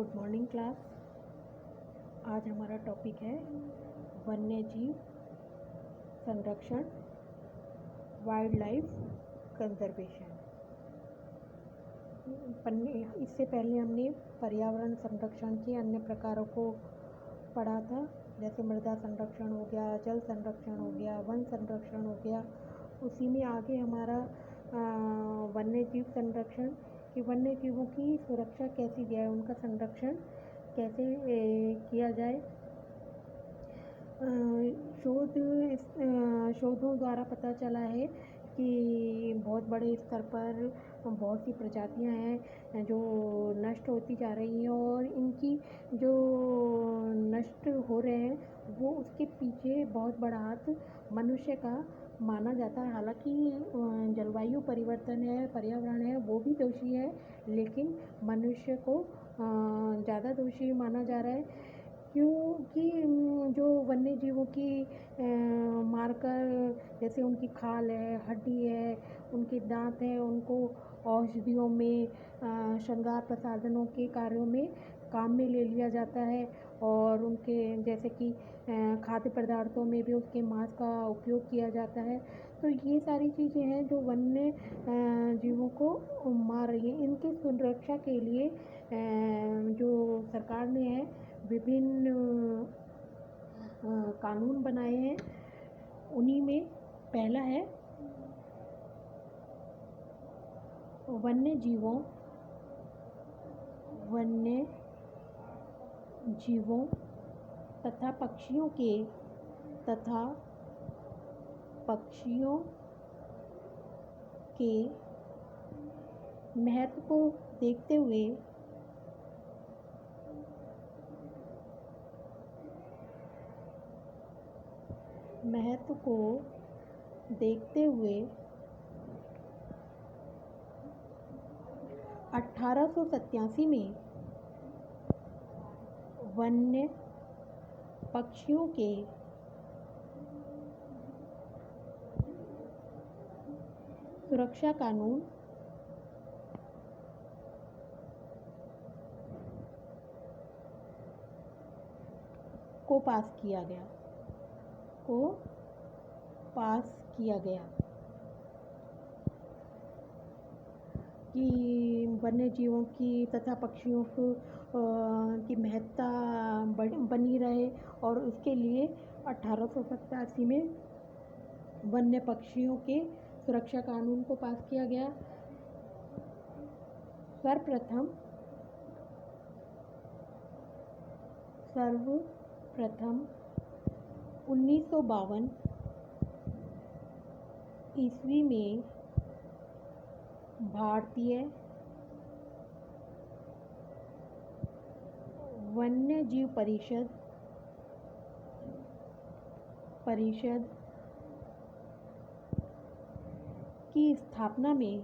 Good morning class. आज हमारा topic है वन्य जीव संरक्षण, वाइल्ड लाइफ कंजर्वेशन। इससे पहले हमने पर्यावरण संरक्षण के अन्य प्रकारों को पढ़ा था, जैसे मृदा संरक्षण हो गया, जल संरक्षण हो गया, वन संरक्षण हो गया। उसी में आगे हमारा वन्य जीव संरक्षण कि वन्य जीवों की सुरक्षा कैसी जाए, उनका संरक्षण कैसे किया जाए। शोधों द्वारा पता चला है कि बहुत बड़े स्तर पर बहुत सी प्रजातियां हैं जो नष्ट होती जा रही हैं, और इनकी जो नष्ट हो रहे हैं वो उसके पीछे बहुत बड़ा हाथ मनुष्य का माना जाता है। हालांकि जलवायु परिवर्तन है, पर्यावरण है, वो भी दोषी है, लेकिन मनुष्य को ज़्यादा दोषी माना जा रहा है, क्योंकि जो वन्य जीवों की मारकर, जैसे उनकी खाल है, हड्डी है, उनके दांत हैं, उनको औषधियों में, श्रृंगार प्रसाधनों के कार्यों में काम में ले लिया जाता है, और उनके जैसे कि खाद्य पदार्थों में भी उसके मांस का उपयोग किया जाता है। तो ये सारी चीज़ें हैं जो वन्य जीवों को मार रही हैं। इनकी सुरक्षा के लिए जो सरकार ने है विभिन्न कानून बनाए हैं। उन्हीं में पहला है वन्य जीवों तथा पक्षियों के महत्व को देखते हुए महत्व को देखते हुए 1887 में वन्य पक्षियों के सुरक्षा कानून को पास किया गया कि वन्य जीवों की तथा पक्षियों की महत्ता बनी रहे, और उसके लिए 1887 में वन्य पक्षियों के सुरक्षा कानून को पास किया गया। सर्वप्रथम 1952 ईस्वी में भारतीय वन्य जीव परिषद की स्थापना में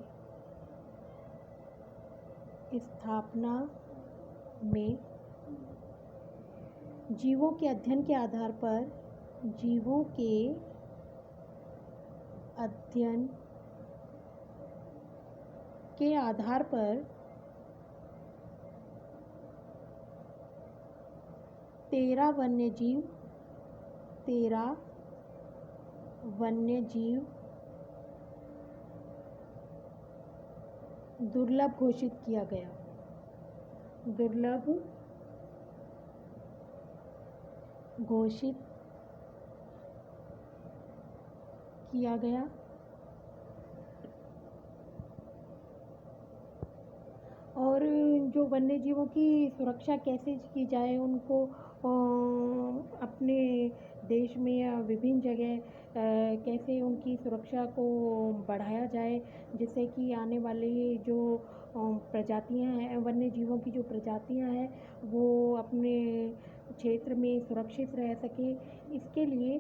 जीवों के अध्ययन के आधार पर 13 वन्य जीव दुर्लभ घोषित किया गया। और जो वन्य जीवों की सुरक्षा कैसे की जाए, उनको अपने देश में या विभिन्न जगह कैसे उनकी सुरक्षा को बढ़ाया जाए, जिससे कि आने वाली जो प्रजातियां हैं, वन्य जीवों की जो प्रजातियां हैं, वो अपने क्षेत्र में सुरक्षित रह सके। इसके लिए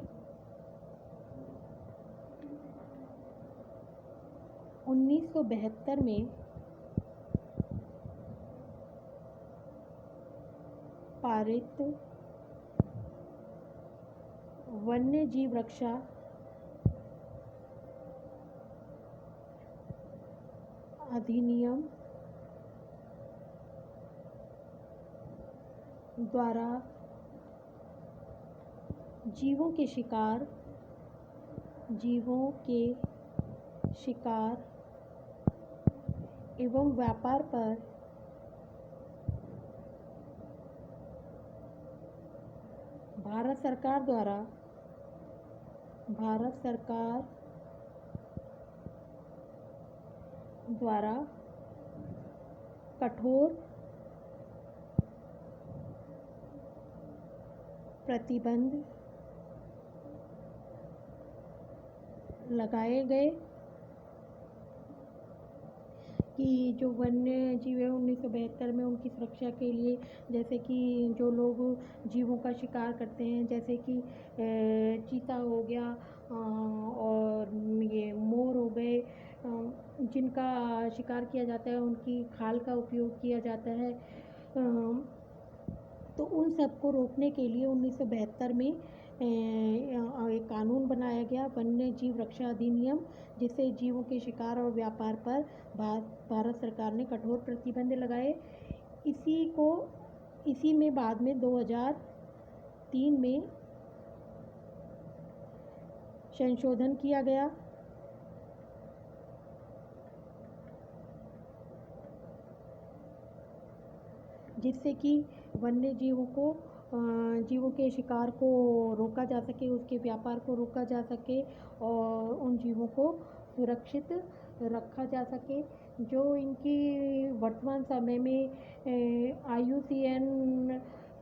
1972 में पारित वन्य जीव रक्षा अधिनियम द्वारा जीवों के शिकार एवं व्यापार पर भारत सरकार द्वारा कठोर प्रतिबंध लगाए गए कि जो वन्य जीव है 1972 में उनकी सुरक्षा के लिए, जैसे कि जो लोग जीवों का शिकार करते हैं, जैसे कि चीता हो गया और ये मोर हो गए, जिनका शिकार किया जाता है, उनकी खाल का उपयोग किया जाता है। तो उन सब को रोकने के लिए 1972 में एक कानून बनाया गया, वन्य जीव रक्षा अधिनियम, जिससे जीवों के शिकार और व्यापार पर भारत सरकार ने कठोर प्रतिबंध लगाए। इसी में बाद में 2003 में संशोधन किया गया, जिससे कि वन्य जीवों के शिकार को रोका जा सके, उसके व्यापार को रोका जा सके और उन जीवों को सुरक्षित रखा जा सके। जो इनकी वर्तमान समय में IUCN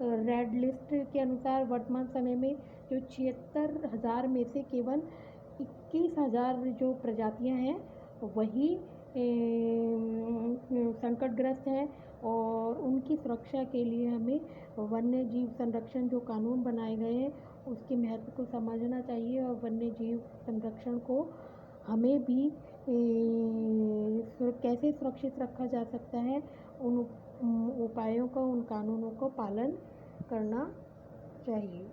रेड लिस्ट के अनुसार वर्तमान समय में जो 76,000 में से केवल 21,000 जो प्रजातियां हैं वही संकटग्रस्त हैं, और उनकी सुरक्षा के लिए हमें वन्य जीव संरक्षण जो कानून बनाए गए हैं उसके महत्व को समझना चाहिए, और वन्य जीव संरक्षण को हमें भी कैसे सुरक्षित रखा जा सकता है, उन उपायों का, उन कानूनों का पालन करना चाहिए।